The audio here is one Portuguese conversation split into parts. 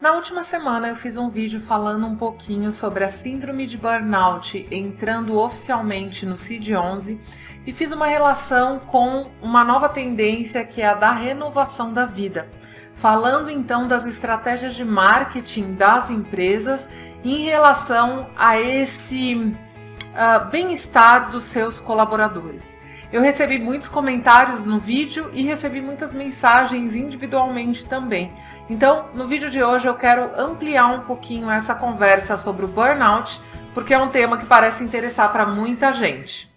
Na última semana eu fiz um vídeo falando um pouquinho sobre a síndrome de burnout entrando oficialmente no CID-11 e fiz uma relação com uma nova tendência que é a da renovação da vida, falando então das estratégias de marketing das empresas em relação a esse bem-estar dos seus colaboradores. Eu recebi muitos comentários no vídeo e recebi muitas mensagens individualmente também. Então, no vídeo de hoje eu quero ampliar um pouquinho essa conversa sobre o burnout, porque é um tema que parece interessar para muita gente.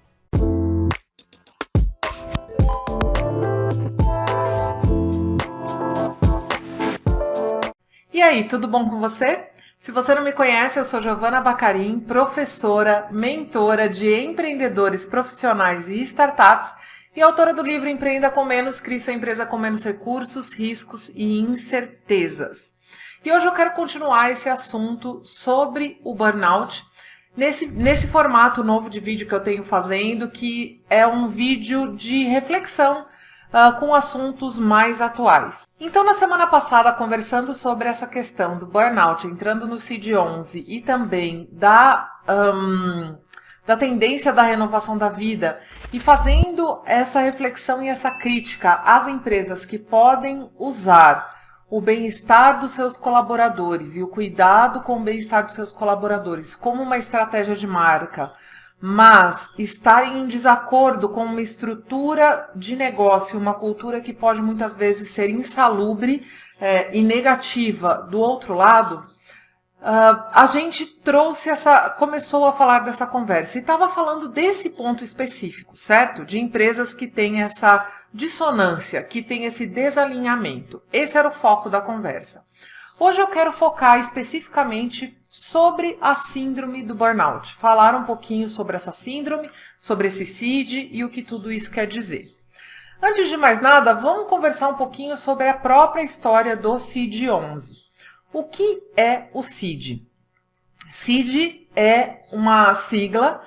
E aí, tudo bom com você? Se você não me conhece, eu sou Giovana Bacarin, professora, mentora de empreendedores profissionais e startups e autora do livro Empreenda com Menos, Crie Sua Empresa com Menos Recursos, Riscos e Incertezas. E hoje eu quero continuar esse assunto sobre o burnout nesse formato novo de vídeo que eu tenho fazendo, que é um vídeo de reflexão com assuntos mais atuais. Então, na semana passada, conversando sobre essa questão do burnout, entrando no CID-11 e também da tendência da renovação da vida e fazendo essa reflexão e essa crítica às empresas que podem usar o bem-estar dos seus colaboradores e o cuidado com o bem-estar dos seus colaboradores como uma estratégia de marca, mas estarem em desacordo com uma estrutura de negócio, uma cultura que pode muitas vezes ser insalubre e negativa do outro lado, a gente começou a falar dessa conversa e estava falando desse ponto específico, certo? De empresas que têm essa dissonância, que têm esse desalinhamento. Esse era o foco da conversa. Hoje eu quero focar especificamente sobre a síndrome do burnout, falar um pouquinho sobre essa síndrome, sobre esse CID e o que tudo isso quer dizer. Antes de mais nada, vamos conversar um pouquinho sobre a própria história do CID-11. O que é o CID? CID é uma sigla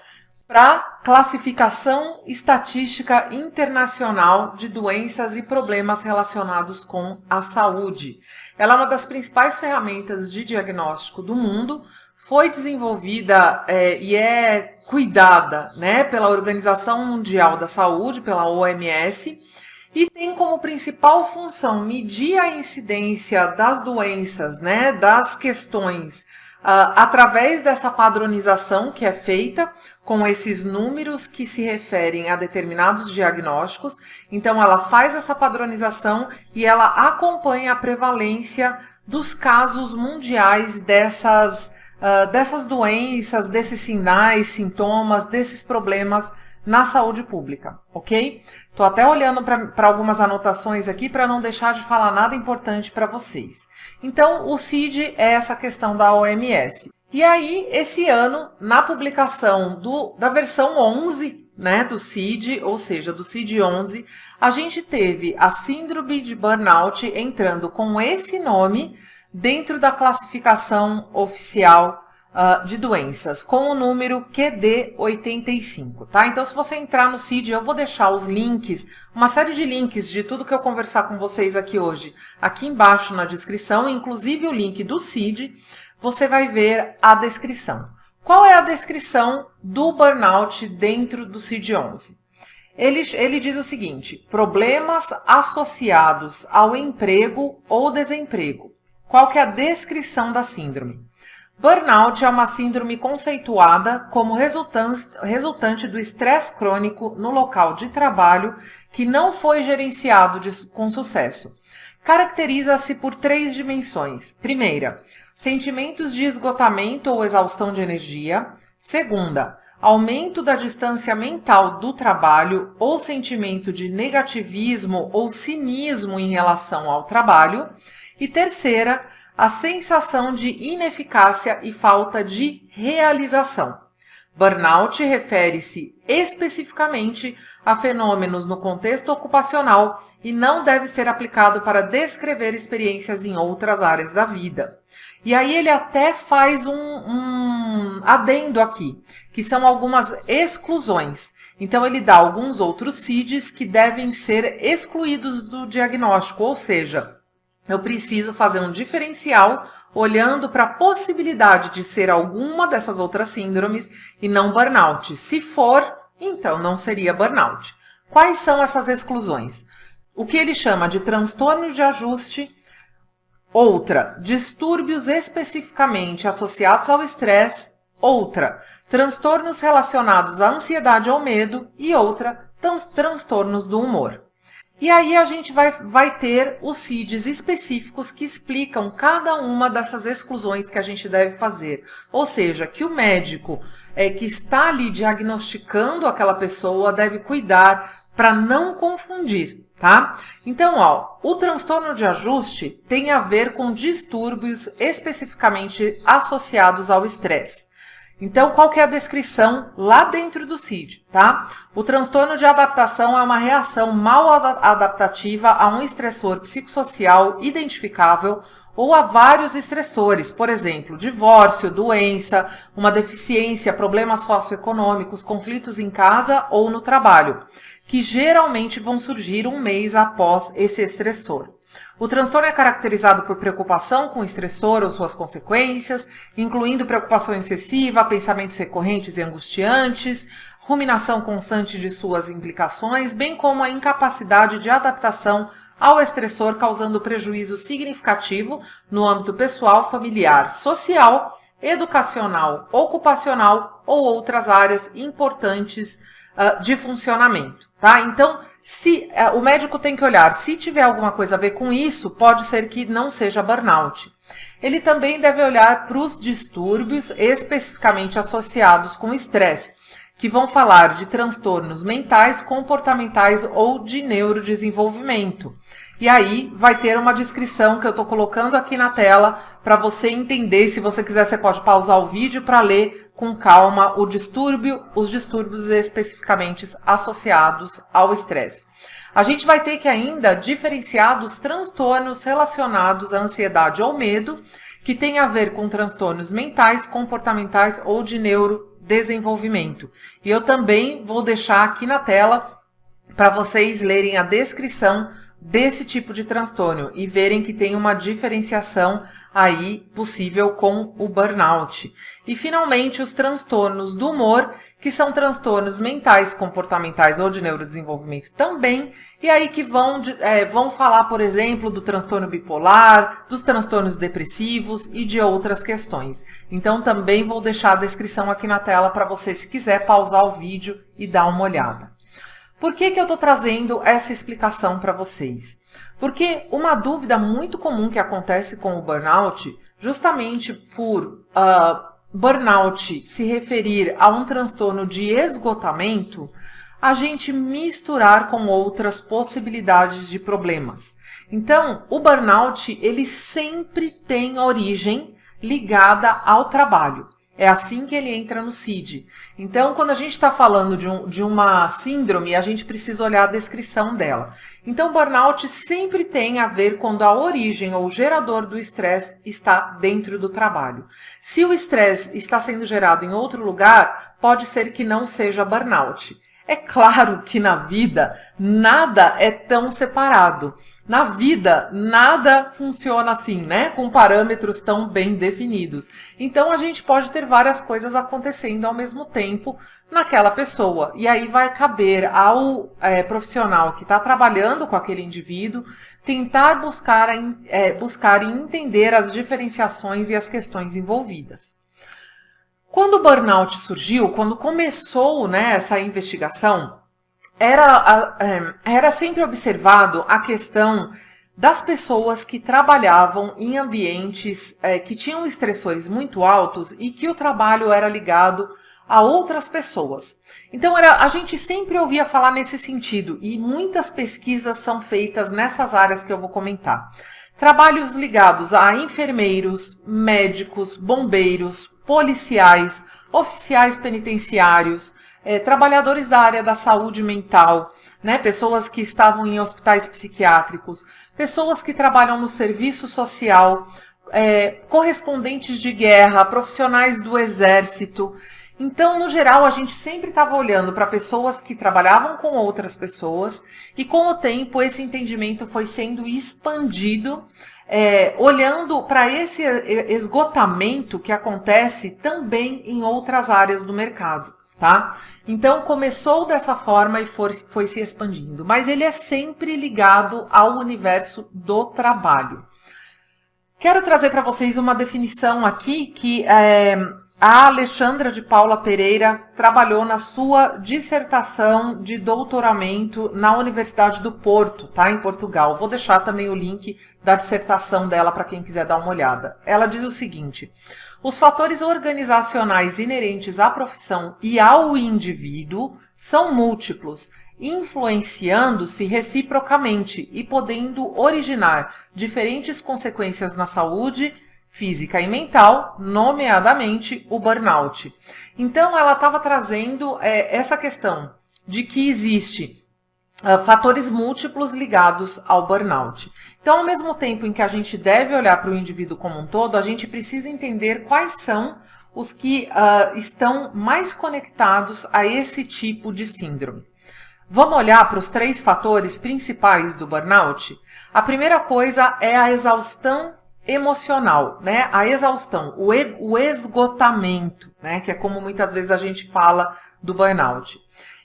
para Classificação Estatística Internacional de Doenças e Problemas Relacionados com a Saúde. Ela é uma das principais ferramentas de diagnóstico do mundo, foi desenvolvida e é cuidada, pela Organização Mundial da Saúde, pela OMS, e tem como principal função medir a incidência das doenças, das questões, através dessa padronização que é feita com esses números que se referem a determinados diagnósticos. Então, ela faz essa padronização e ela acompanha a prevalência dos casos mundiais dessas doenças, desses sinais, sintomas, desses problemas na saúde pública, ok? Estou até olhando para algumas anotações aqui para não deixar de falar nada importante para vocês. Então, o CID é essa questão da OMS. E aí, esse ano, na publicação da versão 11, do CID, ou seja, do CID-11, a gente teve a síndrome de burnout entrando com esse nome dentro da classificação oficial de doenças, com o número QD85, tá? Então, se você entrar no CID, eu vou deixar os links, uma série de links de tudo que eu conversar com vocês aqui hoje, aqui embaixo na descrição, inclusive o link do CID, você vai ver a descrição. Qual é a descrição do burnout dentro do CID-11? Ele diz o seguinte: problemas associados ao emprego ou desemprego. Qual que é a descrição da síndrome? Burnout é uma síndrome conceituada como resultante do estresse crônico no local de trabalho que não foi gerenciado com sucesso. Caracteriza-se por 3 dimensões. Primeira, sentimentos de esgotamento ou exaustão de energia. Segunda, aumento da distância mental do trabalho ou sentimento de negativismo ou cinismo em relação ao trabalho. E terceira, a sensação de ineficácia e falta de realização. Burnout refere-se especificamente a fenômenos no contexto ocupacional e não deve ser aplicado para descrever experiências em outras áreas da vida. E aí ele até faz um adendo aqui, que são algumas exclusões. Então ele dá alguns outros CIDs que devem ser excluídos do diagnóstico, ou seja, eu preciso fazer um diferencial olhando para a possibilidade de ser alguma dessas outras síndromes e não burnout. Se for, então não seria burnout. Quais são essas exclusões? O que ele chama de transtorno de ajuste. Outra, distúrbios especificamente associados ao estresse. Outra, transtornos relacionados à ansiedade ou medo. E outra, transtornos do humor. E aí a gente vai ter os CIDs específicos que explicam cada uma dessas exclusões que a gente deve fazer. Ou seja, que o médico que está ali diagnosticando aquela pessoa deve cuidar para não confundir, tá? Então, ó, o transtorno de ajuste tem a ver com distúrbios especificamente associados ao estresse. Então, qual que é a descrição lá dentro do CID, tá? O transtorno de adaptação é uma reação mal adaptativa a um estressor psicossocial identificável ou a vários estressores, por exemplo, divórcio, doença, uma deficiência, problemas socioeconômicos, conflitos em casa ou no trabalho, que geralmente vão surgir um mês após esse estressor. O transtorno é caracterizado por preocupação com o estressor ou suas consequências, incluindo preocupação excessiva, pensamentos recorrentes e angustiantes, ruminação constante de suas implicações, bem como a incapacidade de adaptação ao estressor, causando prejuízo significativo no âmbito pessoal, familiar, social, educacional, ocupacional ou outras áreas importantes de funcionamento, tá? Então, o médico tem que olhar, se tiver alguma coisa a ver com isso, pode ser que não seja burnout. Ele também deve olhar para os distúrbios especificamente associados com estresse, que vão falar de transtornos mentais, comportamentais ou de neurodesenvolvimento. E aí vai ter uma descrição que eu estou colocando aqui na tela para você entender. Se você quiser, você pode pausar o vídeo para ler com calma os distúrbios especificamente associados ao estresse. A gente vai ter que ainda diferenciar dos transtornos relacionados à ansiedade ou medo, que tem a ver com transtornos mentais, comportamentais ou de neurodesenvolvimento. E eu também vou deixar aqui na tela para vocês lerem a descrição desse tipo de transtorno e verem que tem uma diferenciação aí possível com o burnout. E finalmente os transtornos do humor, que são transtornos mentais, comportamentais ou de neurodesenvolvimento também, e aí que vão falar, por exemplo, do transtorno bipolar, dos transtornos depressivos e de outras questões. Então também vou deixar a descrição aqui na tela para você, se quiser, pausar o vídeo e dar uma olhada. Por que eu estou trazendo essa explicação para vocês? Porque uma dúvida muito comum que acontece com o burnout, justamente por burnout se referir a um transtorno de esgotamento, a gente misturar com outras possibilidades de problemas. Então, o burnout, ele sempre tem origem ligada ao trabalho. É assim que ele entra no CID. Então, quando a gente está falando de uma síndrome, a gente precisa olhar a descrição dela. Então, burnout sempre tem a ver quando a origem ou o gerador do estresse está dentro do trabalho. Se o estresse está sendo gerado em outro lugar, pode ser que não seja burnout. É claro que na vida nada é tão separado. Na vida, nada funciona assim, né? Com parâmetros tão bem definidos. Então, a gente pode ter várias coisas acontecendo ao mesmo tempo naquela pessoa. E aí vai caber ao profissional que está trabalhando com aquele indivíduo tentar buscar e entender as diferenciações e as questões envolvidas. Quando o burnout surgiu, quando começou, né, essa investigação, era sempre observado a questão das pessoas que trabalhavam em ambientes que tinham estressores muito altos e que o trabalho era ligado a outras pessoas. Então, a gente sempre ouvia falar nesse sentido e muitas pesquisas são feitas nessas áreas que eu vou comentar. Trabalhos ligados a enfermeiros, médicos, bombeiros, policiais, oficiais penitenciários, trabalhadores da área da saúde mental, né, pessoas que estavam em hospitais psiquiátricos, pessoas que trabalham no serviço social, correspondentes de guerra, profissionais do exército. Então, no geral, a gente sempre estava olhando para pessoas que trabalhavam com outras pessoas e, com o tempo, esse entendimento foi sendo expandido olhando para esse esgotamento que acontece também em outras áreas do mercado, tá? Então, começou dessa forma e foi se expandindo, mas ele é sempre ligado ao universo do trabalho. Quero trazer para vocês uma definição aqui que a Alexandra de Paula Pereira trabalhou na sua dissertação de doutoramento na Universidade do Porto, tá? Em Portugal. Vou deixar também o link da dissertação dela para quem quiser dar uma olhada. Ela diz o seguinte: os fatores organizacionais inerentes à profissão e ao indivíduo são múltiplos, influenciando-se reciprocamente e podendo originar diferentes consequências na saúde física e mental, nomeadamente o burnout. Então, ela estava trazendo essa questão de que existe fatores múltiplos ligados ao burnout. Então, ao mesmo tempo em que a gente deve olhar para o indivíduo como um todo, a gente precisa entender quais são os que estão mais conectados a esse tipo de síndrome. Vamos olhar para os 3 fatores principais do burnout? A primeira coisa é a exaustão emocional, né? A exaustão, o esgotamento, né? Que é como muitas vezes a gente fala do burnout.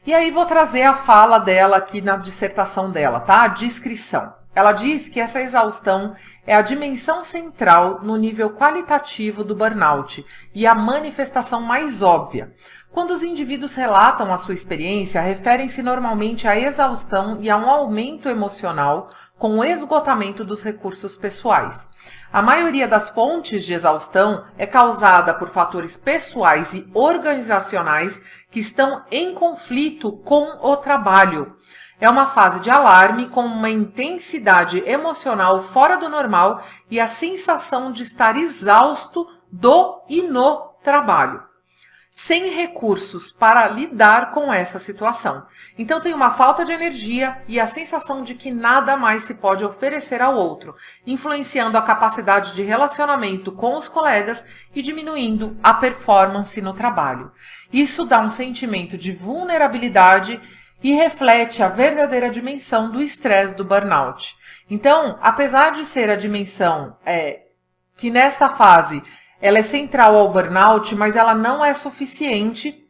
E aí vou trazer a fala dela aqui na dissertação dela, tá? A descrição. Ela diz que essa exaustão é a dimensão central no nível qualitativo do burnout e a manifestação mais óbvia. Quando os indivíduos relatam a sua experiência, referem-se normalmente à exaustão e a um aumento emocional com o esgotamento dos recursos pessoais. A maioria das fontes de exaustão é causada por fatores pessoais e organizacionais que estão em conflito com o trabalho. É uma fase de alarme com uma intensidade emocional fora do normal e a sensação de estar exausto do e no trabalho, sem recursos para lidar com essa situação. Então tem uma falta de energia e a sensação de que nada mais se pode oferecer ao outro, influenciando a capacidade de relacionamento com os colegas e diminuindo a performance no trabalho. Isso dá um sentimento de vulnerabilidade e reflete a verdadeira dimensão do estresse do burnout. Então, apesar de ser a dimensão que nesta fase ela é central ao burnout, mas ela não é suficiente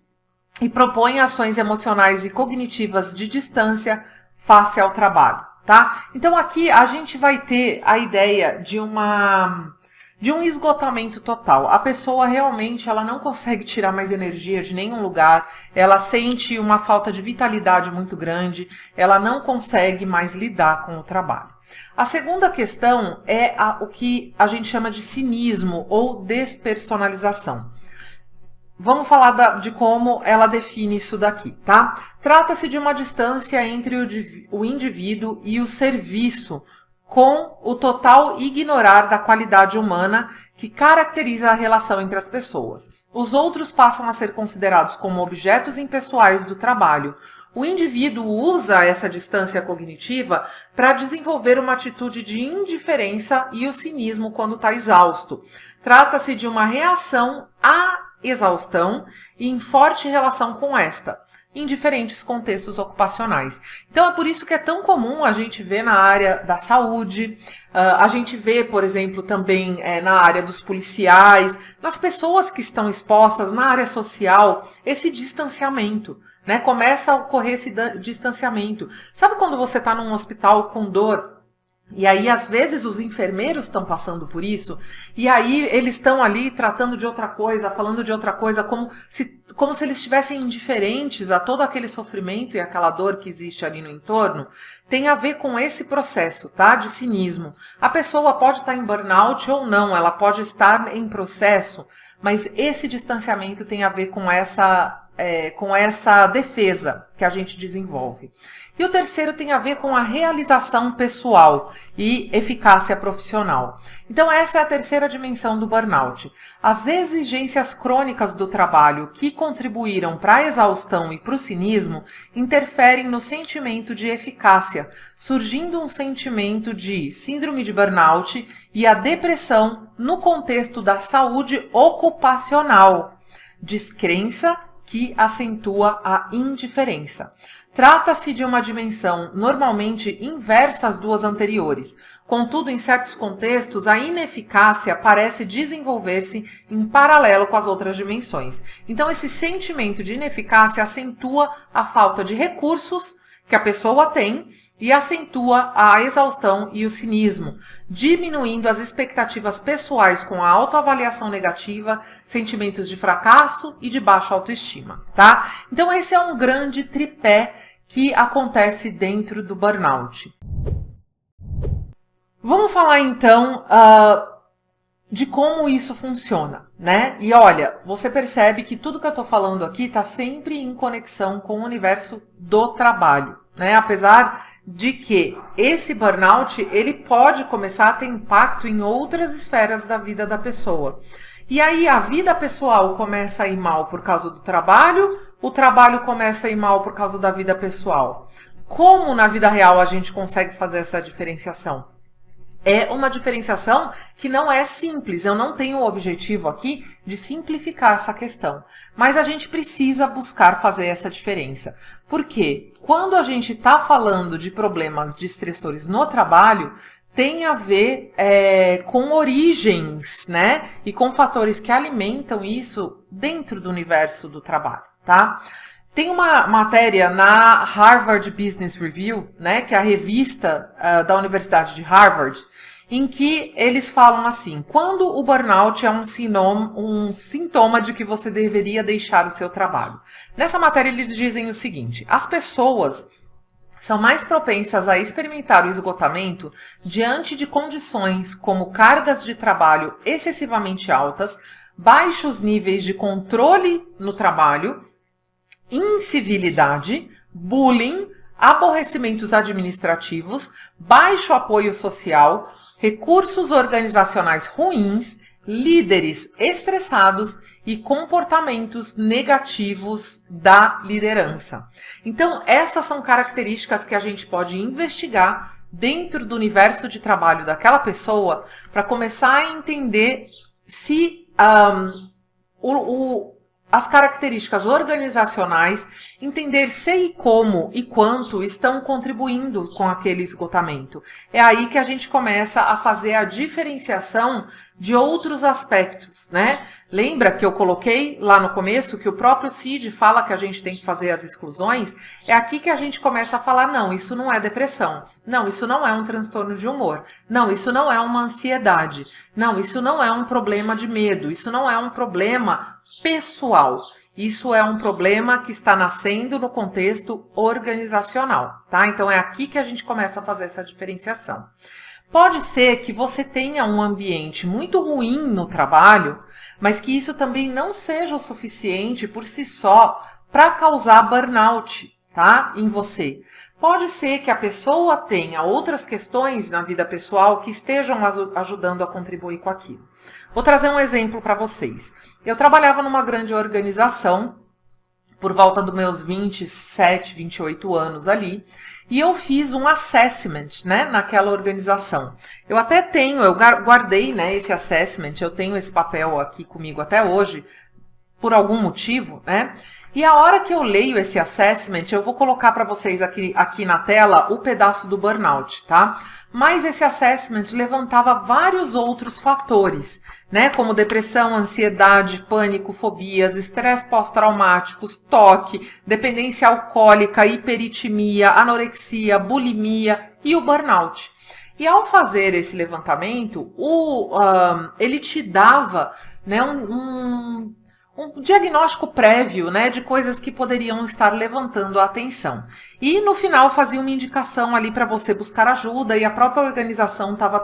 e propõe ações emocionais e cognitivas de distância face ao trabalho, tá? Então aqui a gente vai ter a ideia de um esgotamento total. A pessoa realmente ela não consegue tirar mais energia de nenhum lugar, ela sente uma falta de vitalidade muito grande, ela não consegue mais lidar com o trabalho. A segunda questão é o que a gente chama de cinismo ou despersonalização. Vamos falar de como ela define isso daqui, tá? Trata-se de uma distância entre o indivíduo e o serviço, com o total ignorar da qualidade humana que caracteriza a relação entre as pessoas. Os outros passam a ser considerados como objetos impessoais do trabalho. O indivíduo usa essa distância cognitiva para desenvolver uma atitude de indiferença e o cinismo quando está exausto. Trata-se de uma reação à exaustão e em forte relação com esta, em diferentes contextos ocupacionais. Então, é por isso que é tão comum a gente ver na área da saúde, a gente vê, por exemplo, também na área dos policiais, nas pessoas que estão expostas na área social, esse distanciamento. Né? Começa a ocorrer esse distanciamento. Sabe quando você está num hospital com dor? E aí, às vezes, os enfermeiros estão passando por isso, e aí eles estão ali tratando de outra coisa, falando de outra coisa, como se eles estivessem indiferentes a todo aquele sofrimento e aquela dor que existe ali no entorno. Tem a ver com esse processo, tá? De cinismo. A pessoa pode estar em burnout ou não, ela pode estar em processo, mas esse distanciamento tem a ver com essa defesa que a gente desenvolve. E o terceiro tem a ver com a realização pessoal e eficácia profissional. Então essa é a terceira dimensão do burnout. As exigências crônicas do trabalho que contribuíram para a exaustão e para o cinismo interferem no sentimento de eficácia, surgindo um sentimento de síndrome de burnout e a depressão no contexto da saúde ocupacional, descrença que acentua a indiferença. Trata-se de uma dimensão normalmente inversa às duas anteriores. Contudo, em certos contextos, a ineficácia parece desenvolver-se em paralelo com as outras dimensões. Então, esse sentimento de ineficácia acentua a falta de recursos que a pessoa tem e acentua a exaustão e o cinismo, diminuindo as expectativas pessoais com a autoavaliação negativa, sentimentos de fracasso e de baixa autoestima, tá? Então esse é um grande tripé que acontece dentro do burnout. Vamos falar então de como isso funciona, né? E olha, você percebe que tudo que eu estou falando aqui está sempre em conexão com o universo do trabalho, né? Apesar de que esse burnout, ele pode começar a ter impacto em outras esferas da vida da pessoa. E aí a vida pessoal começa a ir mal por causa do trabalho, o trabalho começa a ir mal por causa da vida pessoal. Como na vida real a gente consegue fazer essa diferenciação? É uma diferenciação que não é simples. Eu não tenho o objetivo aqui de simplificar essa questão. Mas a gente precisa buscar fazer essa diferença. Por quê? Quando a gente está falando de problemas de estressores no trabalho, tem a ver com origens, né? E com fatores que alimentam isso dentro do universo do trabalho, tá? Tem uma matéria na Harvard Business Review, né, que é a revista da Universidade de Harvard, em que eles falam assim: quando o burnout é um sintoma de que você deveria deixar o seu trabalho. Nessa matéria eles dizem o seguinte: as pessoas são mais propensas a experimentar o esgotamento diante de condições como cargas de trabalho excessivamente altas, baixos níveis de controle no trabalho, incivilidade, bullying, aborrecimentos administrativos, baixo apoio social, recursos organizacionais ruins, líderes estressados e comportamentos negativos da liderança. Então, essas são características que a gente pode investigar dentro do universo de trabalho daquela pessoa para começar a entender se as características organizacionais, entender se e como e quanto estão contribuindo com aquele esgotamento. É aí que a gente começa a fazer a diferenciação de outros aspectos, né? Lembra que eu coloquei lá no começo que o próprio CID fala que a gente tem que fazer as exclusões? É aqui que a gente começa a falar: não, isso não é depressão. Não, isso não é um transtorno de humor. Não, isso não é uma ansiedade. Não, isso não é um problema de medo. Isso não é um problema pessoal. Isso é um problema que está nascendo no contexto organizacional, tá? Então é aqui que a gente começa a fazer essa diferenciação. Pode ser que você tenha um ambiente muito ruim no trabalho, mas que isso também não seja o suficiente por si só para causar burnout, tá? Em você. Pode ser que a pessoa tenha outras questões na vida pessoal que estejam ajudando a contribuir com aquilo. Vou trazer um exemplo para vocês. Eu trabalhava numa grande organização por volta dos meus 27, 28 anos ali, e eu fiz um assessment, né, naquela organização. Eu até tenho, eu guardei, né, esse assessment, eu tenho esse papel aqui comigo até hoje, por algum motivo, né? E a hora que eu leio esse assessment, eu vou colocar para vocês aqui na tela o pedaço do burnout, tá? Mas esse assessment levantava vários outros fatores, né? Como depressão, ansiedade, pânico, fobias, estresse pós-traumáticos, toque, dependência alcoólica, hiperitimia, anorexia, bulimia e o burnout. E ao fazer esse levantamento, ele te dava, né, um diagnóstico prévio, né, de coisas que poderiam estar levantando a atenção. E no final fazia uma indicação ali para você buscar ajuda, e a própria organização estava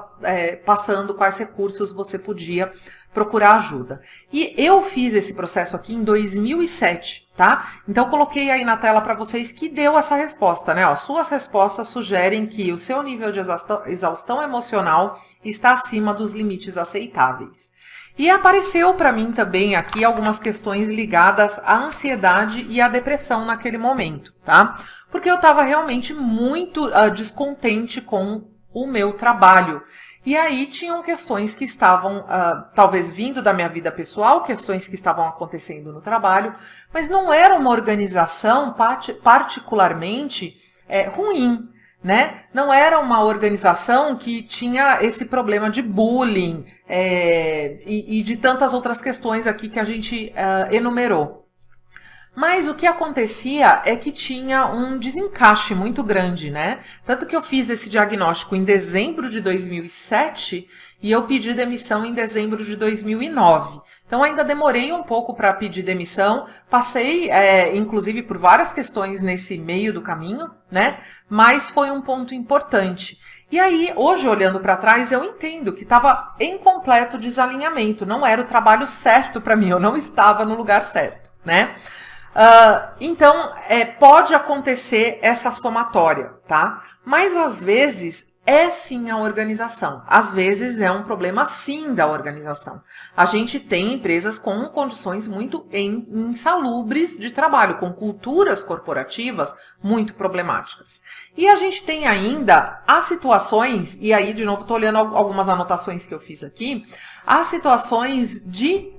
passando quais recursos você podia procurar ajuda. E eu fiz esse processo aqui em 2007, tá? Então eu coloquei aí na tela para vocês que deu essa resposta, né? Ó, suas respostas sugerem que o seu nível de exaustão emocional está acima dos limites aceitáveis. E apareceu para mim também aqui algumas questões ligadas à ansiedade e à depressão naquele momento, tá? Porque eu estava realmente muito descontente com o meu trabalho. E aí tinham questões que estavam, talvez vindo da minha vida pessoal, questões que estavam acontecendo no trabalho, mas não era uma organização particularmente ruim, né? Não era uma organização que tinha esse problema de bullying e de tantas outras questões aqui que a gente enumerou. Mas o que acontecia é que tinha um desencaixe muito grande, né? Tanto que eu fiz esse diagnóstico em dezembro de 2007 e eu pedi demissão em dezembro de 2009. Então ainda demorei um pouco para pedir demissão, passei inclusive por várias questões nesse meio do caminho, né? Mas foi um ponto importante. E aí, hoje olhando para trás, eu entendo que estava em completo desalinhamento, não era o trabalho certo para mim, eu não estava no lugar certo, né? Então, pode acontecer essa somatória, tá? Mas às vezes é sim a organização. Às vezes é um problema sim da organização. A gente tem empresas com condições muito insalubres de trabalho, com culturas corporativas muito problemáticas. E a gente tem ainda as situações, e aí de novo estou olhando algumas anotações que eu fiz aqui, as situações de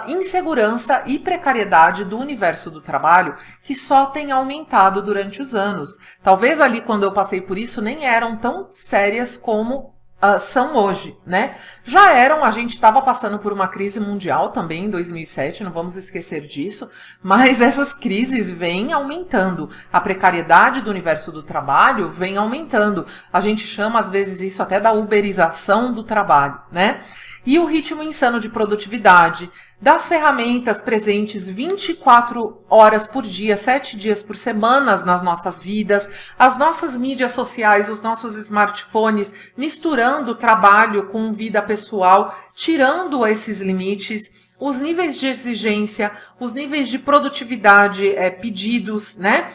insegurança e precariedade do universo do trabalho que só tem aumentado durante os anos. Talvez ali quando eu passei por isso nem eram tão sérias como são hoje, né? Já eram, a gente estava passando por uma crise mundial também em 2007, não vamos esquecer disso, mas essas crises vêm aumentando. A precariedade do universo do trabalho vem aumentando. A gente chama às vezes isso até da uberização do trabalho, né? E o ritmo insano de produtividade, das ferramentas presentes 24 horas por dia, 7 dias por semana nas nossas vidas, as nossas mídias sociais, os nossos smartphones, misturando trabalho com vida pessoal, tirando esses limites, os níveis de exigência, os níveis de produtividade pedidos, né?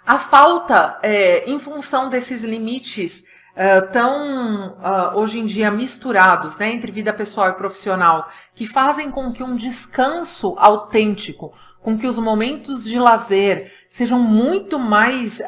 A falta, em função desses limites, hoje em dia misturados, né, entre vida pessoal e profissional, que fazem com que um descanso autêntico, com que os momentos de lazer sejam muito mais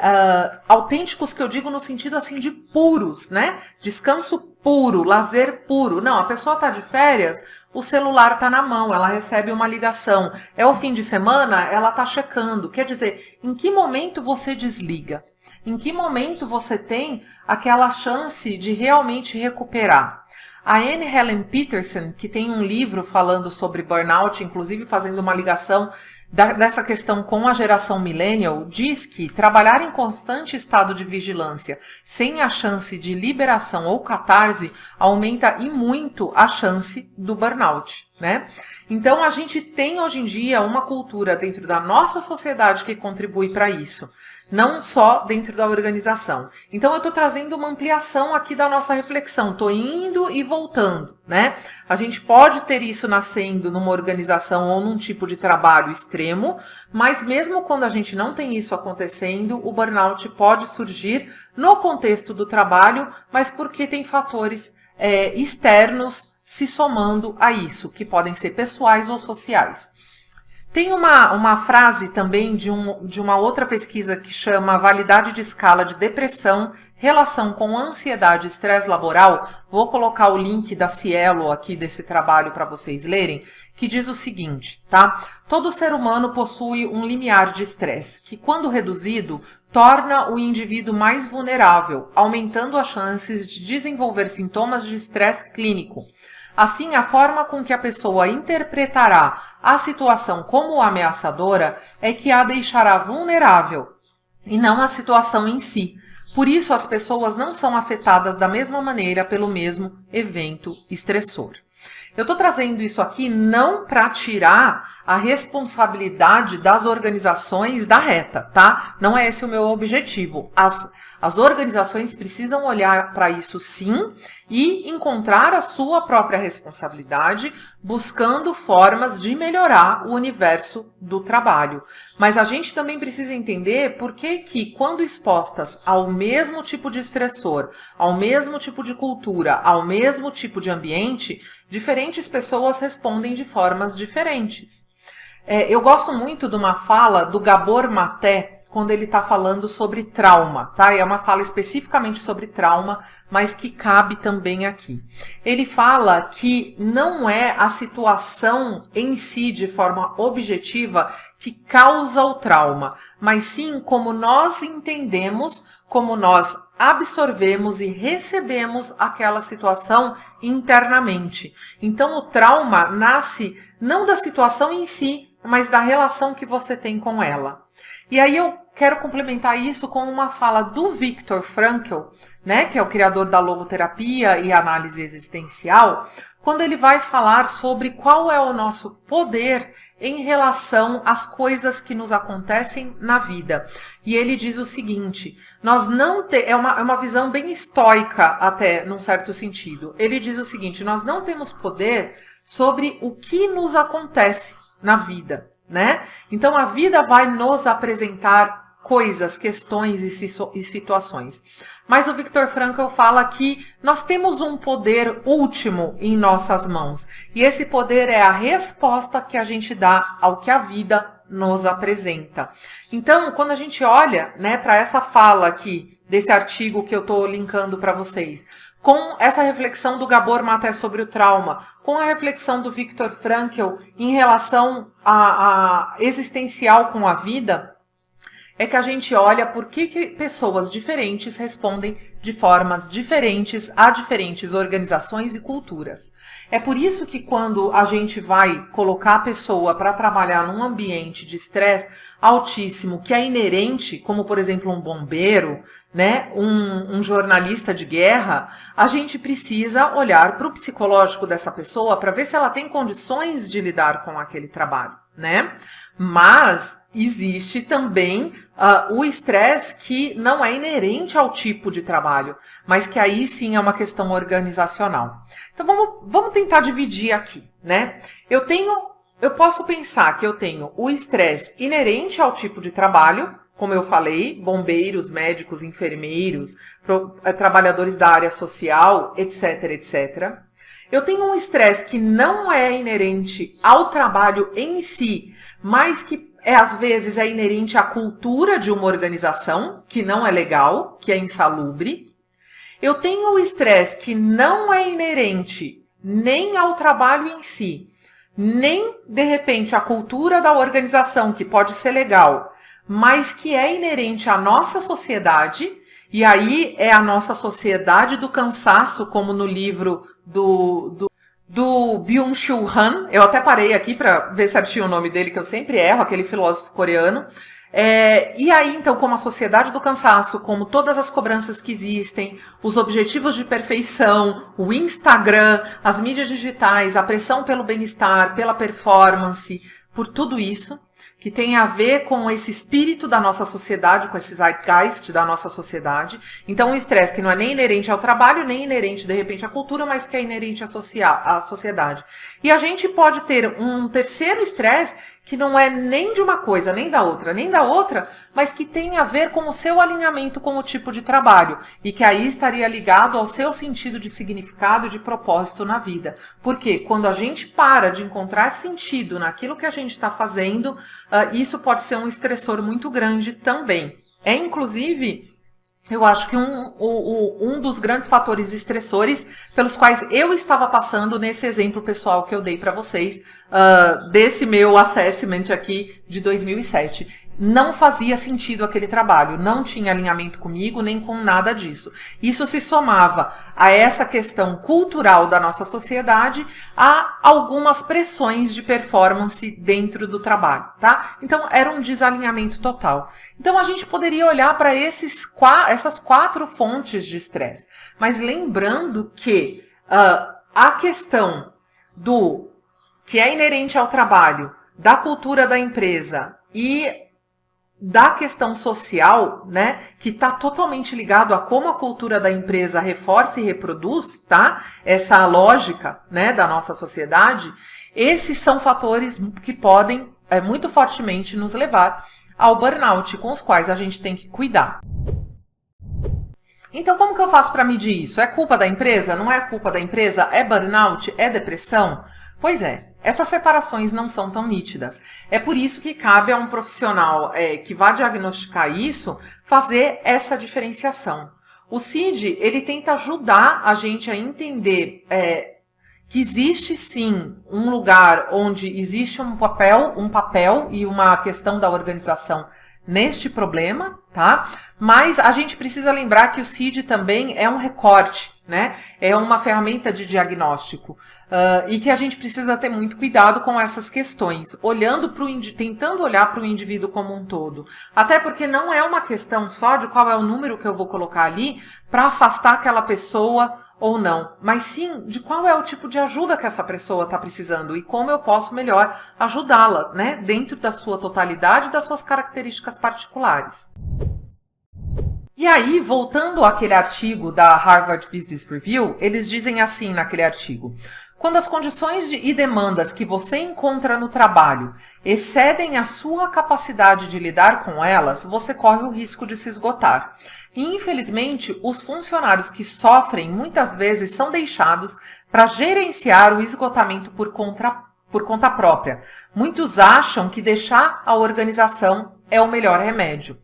autênticos, que eu digo no sentido assim de puros, né? Descanso puro, lazer puro. Não, a pessoa está de férias, o celular está na mão, ela recebe uma ligação. É o fim de semana, ela está checando. Quer dizer, em que momento você desliga? Em que momento você tem aquela chance de realmente recuperar? A Anne Helen Peterson, que tem um livro falando sobre burnout, inclusive fazendo uma ligação dessa questão com a geração millennial, diz que trabalhar em constante estado de vigilância, sem a chance de liberação ou catarse, aumenta e muito a chance do burnout, né? Então, a gente tem hoje em dia uma cultura dentro da nossa sociedade que contribui para isso. Não só dentro da organização. Então, eu estou trazendo uma ampliação aqui da nossa reflexão. Estou indo e voltando, né? A gente pode ter isso nascendo numa organização ou num tipo de trabalho extremo, mas mesmo quando a gente não tem isso acontecendo, o burnout pode surgir no contexto do trabalho, mas porque tem fatores externos se somando a isso, que podem ser pessoais ou sociais. Tem uma frase também de uma outra pesquisa que chama Validade de Escala de Depressão, Relação com Ansiedade e Estresse Laboral. Vou colocar o link da Cielo aqui desse trabalho para vocês lerem, que diz o seguinte, tá? Todo ser humano possui um limiar de estresse, que quando reduzido, torna o indivíduo mais vulnerável, aumentando as chances de desenvolver sintomas de estresse clínico. Assim, a forma com que a pessoa interpretará a situação como ameaçadora é que a deixará vulnerável, e não a situação em si. Por isso, as pessoas não são afetadas da mesma maneira pelo mesmo evento estressor. Eu estou trazendo isso aqui não para tirar a responsabilidade das organizações da reta, tá? Não é esse o meu objetivo. As organizações precisam olhar para isso sim e encontrar a sua própria responsabilidade, buscando formas de melhorar o universo do trabalho. Mas a gente também precisa entender por que quando expostas ao mesmo tipo de estressor, ao mesmo tipo de cultura, ao mesmo tipo de ambiente, diferentes pessoas respondem de formas diferentes. Eu gosto muito de uma fala do Gabor Maté, quando ele está falando sobre trauma, tá? É uma fala especificamente sobre trauma, mas que cabe também aqui. Ele fala que não é a situação em si, de forma objetiva, que causa o trauma, mas sim como nós entendemos, como nós absorvemos e recebemos aquela situação internamente. Então, o trauma nasce não da situação em si, mas da relação que você tem com ela. E aí eu quero complementar isso com uma fala do Viktor Frankl, né, que é o criador da logoterapia e análise existencial, quando ele vai falar sobre qual é o nosso poder em relação às coisas que nos acontecem na vida. E ele diz o seguinte, é uma visão bem estoica até, num certo sentido. Ele diz o seguinte, nós não temos poder sobre o que nos acontece na vida, né? Então a vida vai nos apresentar coisas, questões e situações. Mas o Viktor Frankl fala que nós temos um poder último em nossas mãos. E esse poder é a resposta que a gente dá ao que a vida nos apresenta. Então, quando a gente olha, né, para essa fala aqui, desse artigo que eu estou linkando para vocês, com essa reflexão do Gabor Maté sobre o trauma, com a reflexão do Viktor Frankl em relação a existencial com a vida, é que a gente olha por que pessoas diferentes respondem de formas diferentes a diferentes organizações e culturas. É por isso que quando a gente vai colocar a pessoa para trabalhar num ambiente de estresse altíssimo, que é inerente, como por exemplo um bombeiro, né, um jornalista de guerra, a gente precisa olhar para o psicológico dessa pessoa para ver se ela tem condições de lidar com aquele trabalho, né? Mas existe também o estresse que não é inerente ao tipo de trabalho, mas que aí sim é uma questão organizacional. Então vamos tentar dividir aqui, né? Eu posso pensar que eu tenho o estresse inerente ao tipo de trabalho, como eu falei, bombeiros, médicos, enfermeiros, trabalhadores da área social, etc, etc. Eu tenho um estresse que não é inerente ao trabalho em si, mas que às vezes é inerente à cultura de uma organização, que não é legal, que é insalubre. Eu tenho o estresse que não é inerente nem ao trabalho em si, nem, de repente, à cultura da organização, que pode ser legal, mas que é inerente à nossa sociedade, e aí é a nossa sociedade do cansaço, como no livro do Byung-Chul Han. Eu até parei aqui para ver certinho o nome dele, que eu sempre erro, aquele filósofo coreano. E aí, então, como a sociedade do cansaço, como todas as cobranças que existem, os objetivos de perfeição, o Instagram, as mídias digitais, a pressão pelo bem-estar, pela performance, por tudo isso, que tem a ver com esse espírito da nossa sociedade, com esse zeitgeist da nossa sociedade. Então, o estresse que não é nem inerente ao trabalho, nem inerente, de repente, à cultura, mas que é inerente à sociedade. E a gente pode ter um terceiro estresse que não é nem de uma coisa, nem da outra, mas que tem a ver com o seu alinhamento com o tipo de trabalho, e que aí estaria ligado ao seu sentido de significado e de propósito na vida. Porque quando a gente para de encontrar sentido naquilo que a gente está fazendo, isso pode ser um estressor muito grande também. Inclusive, eu acho que um dos grandes fatores estressores pelos quais eu estava passando nesse exemplo pessoal que eu dei para vocês, desse meu assessment aqui de 2007. Não fazia sentido aquele trabalho, não tinha alinhamento comigo, nem com nada disso. Isso se somava a essa questão cultural da nossa sociedade, a algumas pressões de performance dentro do trabalho, tá? Então, era um desalinhamento total. Então, a gente poderia olhar para essas 4 fontes de estresse. Mas lembrando que a questão do que é inerente ao trabalho, da cultura da empresa e da questão social, né, que está totalmente ligado a como a cultura da empresa reforça e reproduz, tá, essa lógica, né, da nossa sociedade, esses são fatores que podem muito fortemente nos levar ao burnout, com os quais a gente tem que cuidar. Então, como que eu faço para medir isso? É culpa da empresa? Não é culpa da empresa? É burnout? É depressão? Pois é, essas separações não são tão nítidas. É por isso que cabe a um profissional que vá diagnosticar isso, fazer essa diferenciação. O CID, ele tenta ajudar a gente a entender que existe sim um lugar onde existe um papel e uma questão da organização neste problema, tá? Mas a gente precisa lembrar que o CID também é um recorte, né? É uma ferramenta de diagnóstico e que a gente precisa ter muito cuidado com essas questões, tentando olhar para o indivíduo como um todo. Até porque não é uma questão só de qual é o número que eu vou colocar ali para afastar aquela pessoa ou não, mas sim de qual é o tipo de ajuda que essa pessoa está precisando e como eu posso melhor ajudá-la, né, dentro da sua totalidade e das suas características particulares. E aí, voltando àquele artigo da Harvard Business Review, eles dizem assim naquele artigo: quando as condições e demandas que você encontra no trabalho excedem a sua capacidade de lidar com elas, você corre o risco de se esgotar. E, infelizmente, os funcionários que sofrem muitas vezes são deixados para gerenciar o esgotamento por conta própria. Muitos acham que deixar a organização é o melhor remédio.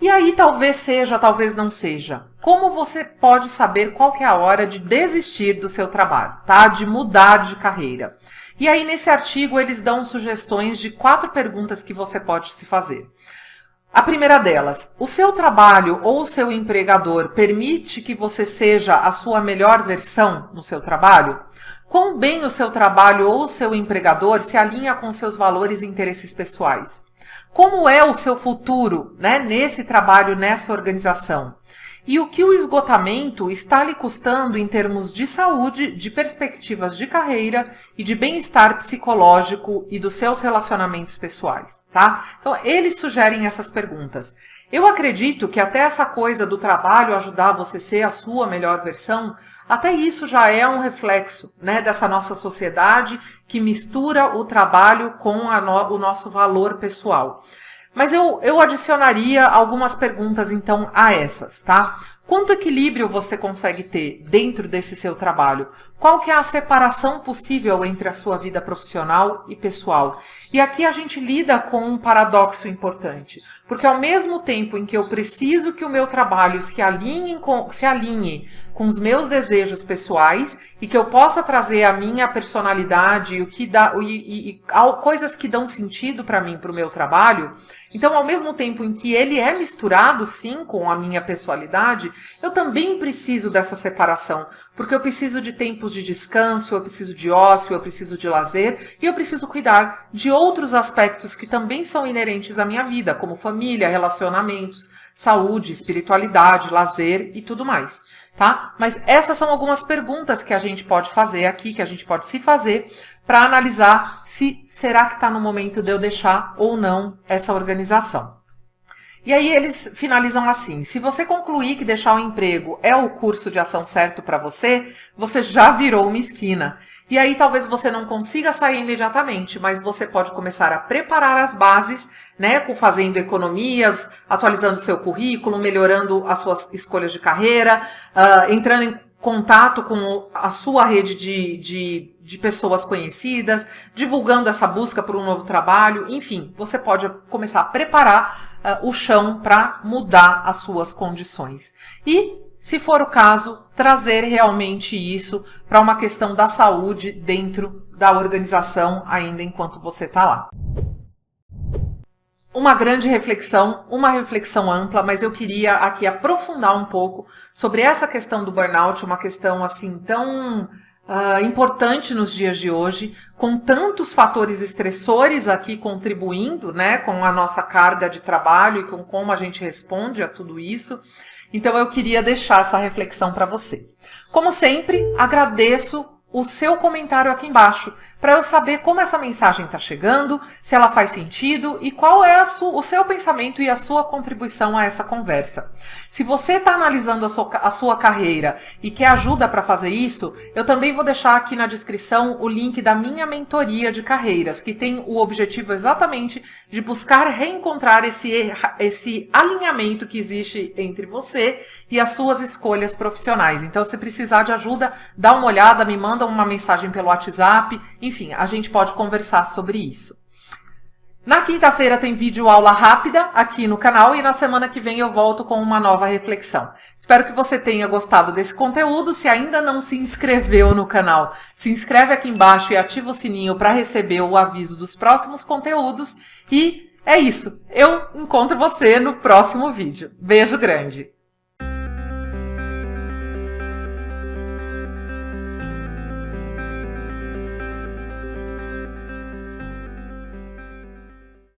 E aí talvez seja, talvez não seja. Como você pode saber qual que é a hora de desistir do seu trabalho, tá? De mudar de carreira. E aí nesse artigo eles dão sugestões de 4 perguntas que você pode se fazer. A primeira delas: o seu trabalho ou o seu empregador permite que você seja a sua melhor versão no seu trabalho? Quão bem o seu trabalho ou o seu empregador se alinha com seus valores e interesses pessoais? Como é o seu futuro, né, nesse trabalho, nessa organização? E o que o esgotamento está lhe custando em termos de saúde, de perspectivas de carreira e de bem-estar psicológico e dos seus relacionamentos pessoais, tá? Então, eles sugerem essas perguntas. Eu acredito que até essa coisa do trabalho ajudar você a ser a sua melhor versão, até isso já é um reflexo, né, dessa nossa sociedade que mistura o trabalho com o nosso valor pessoal. Mas eu adicionaria algumas perguntas, então, a essas, tá? Quanto equilíbrio você consegue ter dentro desse seu trabalho? Qual que é a separação possível entre a sua vida profissional e pessoal? E aqui a gente lida com um paradoxo importante, porque ao mesmo tempo em que eu preciso que o meu trabalho se alinhe com os meus desejos pessoais e que eu possa trazer a minha personalidade e coisas que dão sentido para mim, para o meu trabalho, então ao mesmo tempo em que ele é misturado sim com a minha pessoalidade, eu também preciso dessa separação, porque eu preciso de tempos de descanso, eu preciso de ócio, eu preciso de lazer e eu preciso cuidar de outros aspectos que também são inerentes à minha vida, como família, relacionamentos, saúde, espiritualidade, lazer e tudo mais, tá? Mas essas são algumas perguntas que a gente pode fazer aqui, que a gente pode se fazer para analisar se será que está no momento de eu deixar ou não essa organização. E aí eles finalizam assim: se você concluir que deixar o emprego é o curso de ação certo para você, você já virou uma esquina. E aí talvez você não consiga sair imediatamente, mas você pode começar a preparar as bases, né, fazendo economias, atualizando seu currículo, melhorando as suas escolhas de carreira, entrando em contato com a sua rede de pessoas conhecidas, divulgando essa busca por um novo trabalho, enfim, você pode começar a preparar o chão para mudar as suas condições. E, se for o caso, trazer realmente isso para uma questão da saúde dentro da organização, ainda enquanto você está lá. Uma grande reflexão, uma reflexão ampla, mas eu queria aqui aprofundar um pouco sobre essa questão do burnout, uma questão assim tão importante nos dias de hoje, com tantos fatores estressores aqui contribuindo, né, com a nossa carga de trabalho e com como a gente responde a tudo isso. Então eu queria deixar essa reflexão para você. Como sempre, agradeço o seu comentário aqui embaixo, para eu saber como essa mensagem está chegando, se ela faz sentido e qual é o seu pensamento e a sua contribuição a essa conversa. Se você está analisando a sua carreira e quer ajuda para fazer isso, eu também vou deixar aqui na descrição o link da minha mentoria de carreiras, que tem o objetivo exatamente de buscar reencontrar esse alinhamento que existe entre você e as suas escolhas profissionais. Então, se precisar de ajuda, dá uma olhada, me manda manda uma mensagem pelo WhatsApp, enfim, a gente pode conversar sobre isso. Na quinta-feira tem vídeo aula rápida aqui no canal e na semana que vem eu volto com uma nova reflexão. Espero que você tenha gostado desse conteúdo. Se ainda não se inscreveu no canal, se inscreve aqui embaixo e ativa o sininho para receber o aviso dos próximos conteúdos. E é isso. Eu encontro você no próximo vídeo. Beijo grande!